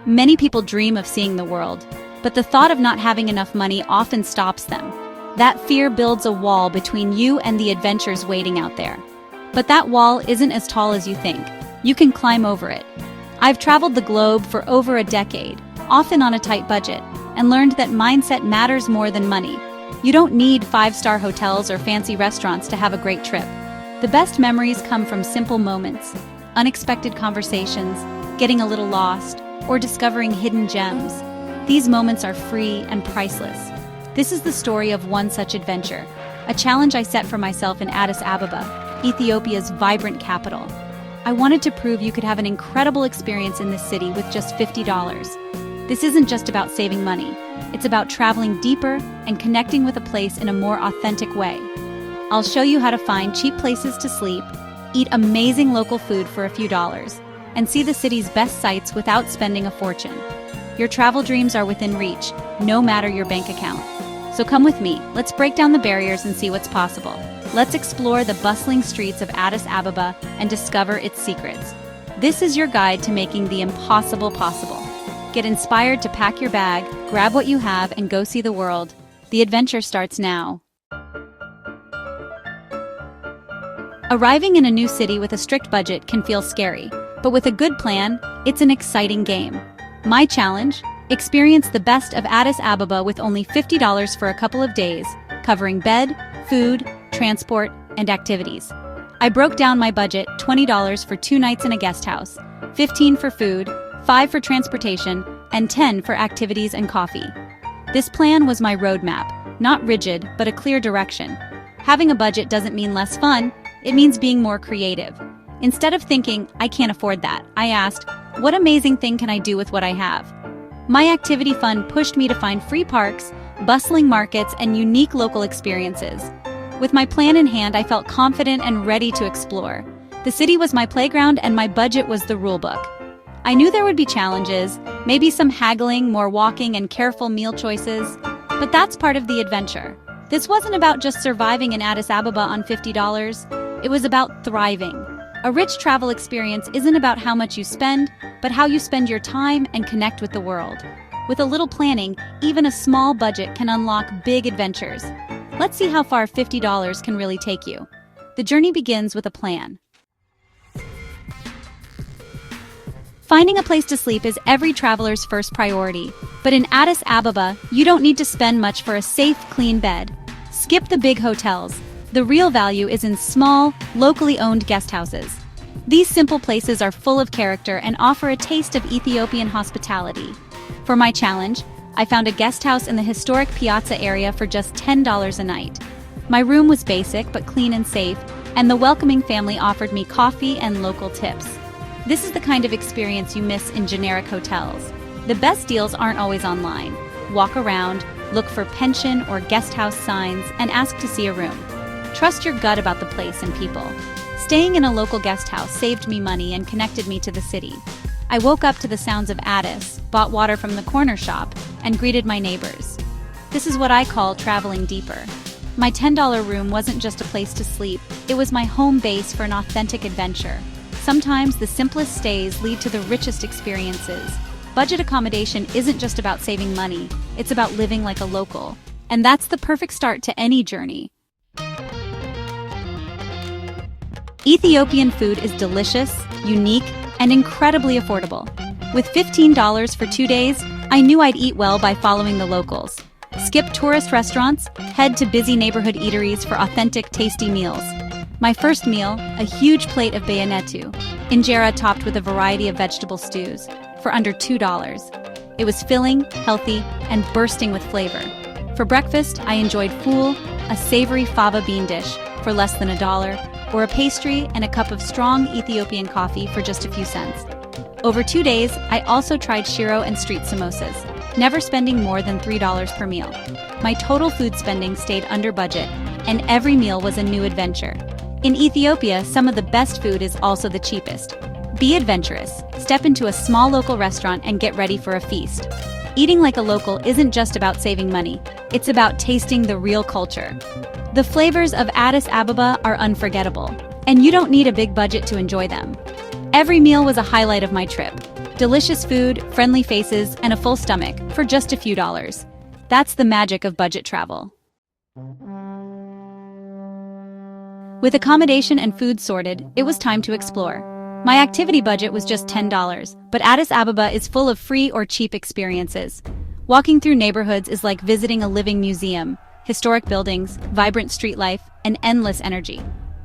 Many people dream of seeing the world, but the thought of not having enough money often stops them. That fear builds a wall between you and the adventures waiting out there. But that wall isn't as tall as you think. You can climb over it. I've traveled the globe for over a decade, often on a tight budget, and learned that mindset matters more than money. You don't need five-star hotels or fancy restaurants to have a great trip. The best memories come from simple moments, unexpected conversations, getting a little lost, or discovering hidden gems. These moments are free and priceless. This is the story of one such adventure, a challenge I set for myself in Addis Ababa, Ethiopia's vibrant capital. I wanted to prove you could have an incredible experience in this city with just $50. This isn't just about saving money. It's about traveling deeper and connecting with a place in a more authentic way. I'll show you how to find cheap places to sleep, eat amazing local food for a few dollars, and see the city's best sights without spending a fortune. Your travel dreams are within reach, no matter your bank account. So come with me, let's break down the barriers and see what's possible. Let's explore the bustling streets of Addis Ababa and discover its secrets. This is your guide to making the impossible possible. Get inspired to pack your bag, grab what you have, and go see the world. The adventure starts now. Arriving in a new city with a strict budget can feel scary, but with a good plan, it's an exciting game. My challenge? Experience the best of Addis Ababa with only $50 for a couple of days, covering bed, food, transport, and activities. I broke down my budget: $20 for 2 nights in a guest house, $15 for food, $5 for transportation, and $10 for activities and coffee. This plan was my roadmap, not rigid, but a clear direction. Having a budget doesn't mean less fun, it means being more creative. Instead of thinking, I can't afford that, I asked, what amazing thing can I do with what I have? My activity fund pushed me to find free parks, bustling markets, and unique local experiences. With my plan in hand, I felt confident and ready to explore. The city was my playground and my budget was the rulebook. I knew there would be challenges, maybe some haggling, more walking, and careful meal choices, but that's part of the adventure. This wasn't about just surviving in Addis Ababa on $50, it was about thriving. A rich travel experience isn't about how much you spend, but how you spend your time and connect with the world. With a little planning, even a small budget can unlock big adventures. Let's see how far $50 can really take you. The journey begins with a plan. Finding a place to sleep is every traveler's first priority, but in Addis Ababa, you don't need to spend much for a safe, clean bed. Skip the big hotels. The real value is in small, locally owned guest houses. These simple places are full of character and offer a taste of Ethiopian hospitality. For my challenge, I found a guest house in the historic Piazza area for just $10 a night. My room was basic but clean and safe, and the welcoming family offered me coffee and local tips. This is the kind of experience you miss in generic hotels. The best deals aren't always online. Walk around, look for pension or guest house signs, and ask to see a room. Trust your gut about the place and people. Staying in a local guest house saved me money and connected me to the city. I woke up to the sounds of Addis, bought water from the corner shop, and greeted my neighbors. This is what I call traveling deeper. My $10 room wasn't just a place to sleep, it was my home base for an authentic adventure. Sometimes the simplest stays lead to the richest experiences. Budget accommodation isn't just about saving money, it's about living like a local. And that's the perfect start to any journey. Ethiopian food is delicious, unique, and incredibly affordable. With $15 for 2 days, I knew I'd eat well by following the locals. Skip tourist restaurants, head to busy neighborhood eateries for authentic, tasty meals. My first meal, a huge plate of bayonetu, injera topped with a variety of vegetable stews, for under $2. It was filling, healthy, and bursting with flavor. For breakfast, I enjoyed fool, a savory fava bean dish, for less than $1, or a pastry and a cup of strong Ethiopian coffee for just a few cents. Over 2 days, I also tried shiro and street samosas, never spending more than $3 per meal. My total food spending stayed under budget, and every meal was a new adventure. In Ethiopia, some of the best food is also the cheapest. Be adventurous, step into a small local restaurant and get ready for a feast. Eating like a local isn't just about saving money, it's about tasting the real culture. The flavors of Addis Ababa are unforgettable, and you don't need a big budget to enjoy them. Every meal was a highlight of my trip. Delicious food, friendly faces, and a full stomach for just a few dollars. That's the magic of budget travel. With accommodation and food sorted, it was time to explore. My activity budget was just $10, but Addis Ababa is full of free or cheap experiences. Walking through neighborhoods is like visiting a living museum, historic buildings, vibrant street life, and endless energy.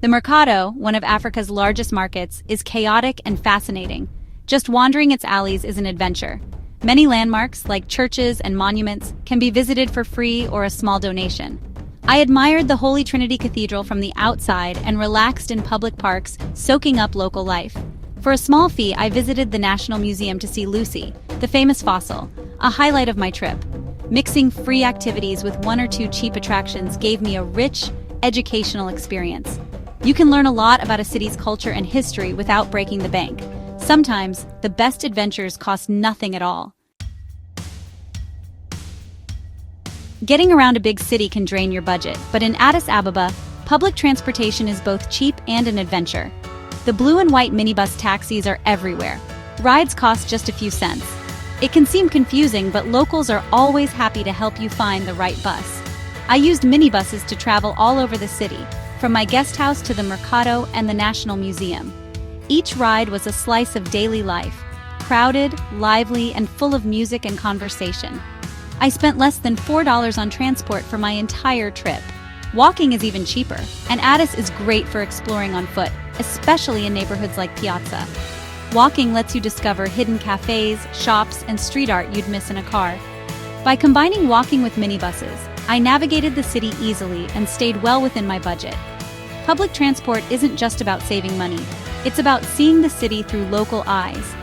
The Mercado, one of Africa's largest markets, is chaotic and fascinating. Just wandering its alleys is an adventure. Many landmarks, like churches and monuments, can be visited for free or a small donation. I admired the Holy Trinity Cathedral from the outside and relaxed in public parks, soaking up local life. For a small fee, I visited the National Museum to see Lucy, the famous fossil, a highlight of my trip. Mixing free activities with one or two cheap attractions gave me a rich, educational experience. You can learn a lot about a city's culture and history without breaking the bank. Sometimes, the best adventures cost nothing at all. Getting around a big city can drain your budget, but in Addis Ababa, public transportation is both cheap and an adventure. The blue and white minibus taxis are everywhere. Rides cost just a few cents. It can seem confusing, but locals are always happy to help you find the right bus. I used minibuses to travel all over the city, from my guest house to the Mercado and the National Museum. Each ride was a slice of daily life, crowded, lively, and full of music and conversation. I spent less than $4 on transport for my entire trip. Walking is even cheaper, and Addis is great for exploring on foot, especially in neighborhoods like Piazza. Walking lets you discover hidden cafes, shops, and street art you'd miss in a car. By combining walking with minibuses, I navigated the city easily and stayed well within my budget. Public transport isn't just about saving money, it's about seeing the city through local eyes.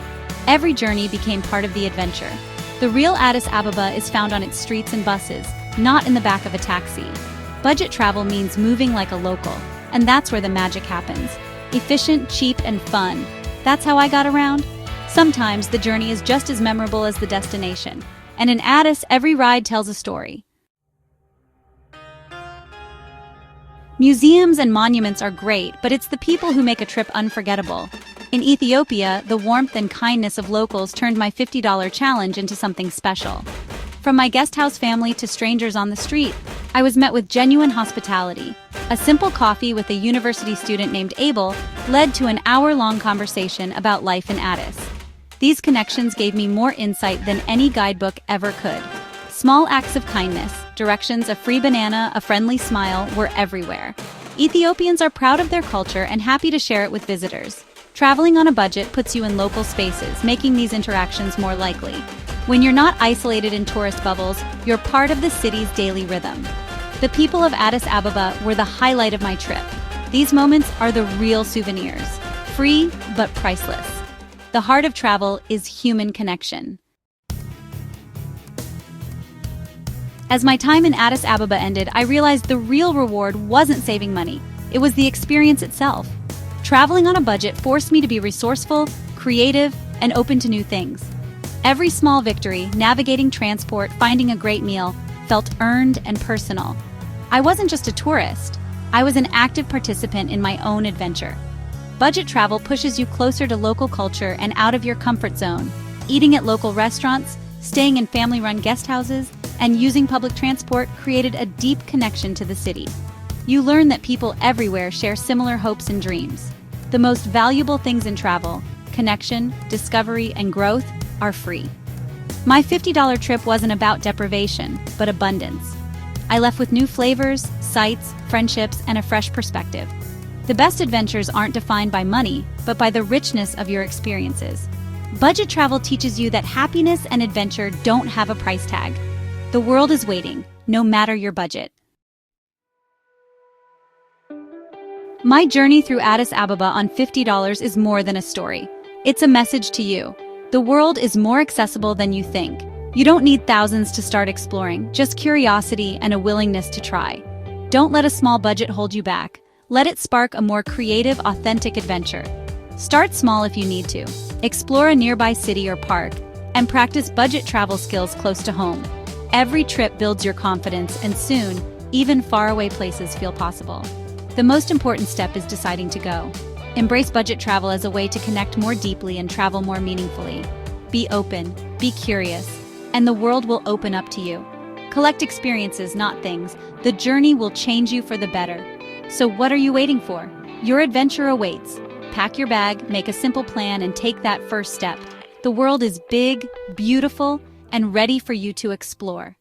Every journey became part of the adventure. The real Addis Ababa is found on its streets and buses, not in the back of a taxi. Budget travel means moving like a local, and that's where the magic happens. Efficient, cheap, and fun. That's how I got around. Sometimes the journey is just as memorable as the destination, and in Addis, every ride tells a story. Museums and monuments are great, but it's the people who make a trip unforgettable. In Ethiopia, the warmth and kindness of locals turned my $50 challenge into something special. From my guesthouse family to strangers on the street, I was met with genuine hospitality. A simple coffee with a university student named Abel led to an hour-long conversation about life in Addis. These connections gave me more insight than any guidebook ever could. Small acts of kindness, directions, a free banana, a friendly smile were everywhere. Ethiopians are proud of their culture and happy to share it with visitors. Traveling on a budget puts you in local spaces, making these interactions more likely. When you're not isolated in tourist bubbles, you're part of the city's daily rhythm. The people of Addis Ababa were the highlight of my trip. These moments are the real souvenirs, free but priceless. The heart of travel is human connection. As my time in Addis Ababa ended, I realized the real reward wasn't saving money. It was the experience itself. Traveling on a budget forced me to be resourceful, creative, and open to new things. Every small victory, navigating transport, finding a great meal, felt earned and personal. I wasn't just a tourist. I was an active participant in my own adventure. Budget travel pushes you closer to local culture and out of your comfort zone. Eating at local restaurants, staying in family-run guest houses, and using public transport created a deep connection to the city. You learn that people everywhere share similar hopes and dreams. The most valuable things in travel, connection, discovery, and growth, are free. My $50 trip wasn't about deprivation, but abundance. I left with new flavors, sights, friendships, and a fresh perspective. The best adventures aren't defined by money, but by the richness of your experiences. Budget travel teaches you that happiness and adventure don't have a price tag. The world is waiting, no matter your budget. My journey through Addis Ababa on $50 is more than a story. It's a message to you. The world is more accessible than you think. You don't need thousands to start exploring, just curiosity and a willingness to try. Don't let a small budget hold you back. Let it spark a more creative, authentic adventure. Start small if you need to. Explore a nearby city or park, and practice budget travel skills close to home. Every trip builds your confidence, and soon, even faraway places feel possible. The most important step is deciding to go. Embrace budget travel as a way to connect more deeply and travel more meaningfully. Be open, be curious, and the world will open up to you. Collect experiences, not things. The journey will change you for the better. So what are you waiting for? Your adventure awaits. Pack your bag, make a simple plan, and take that first step. The world is big, beautiful, and ready for you to explore.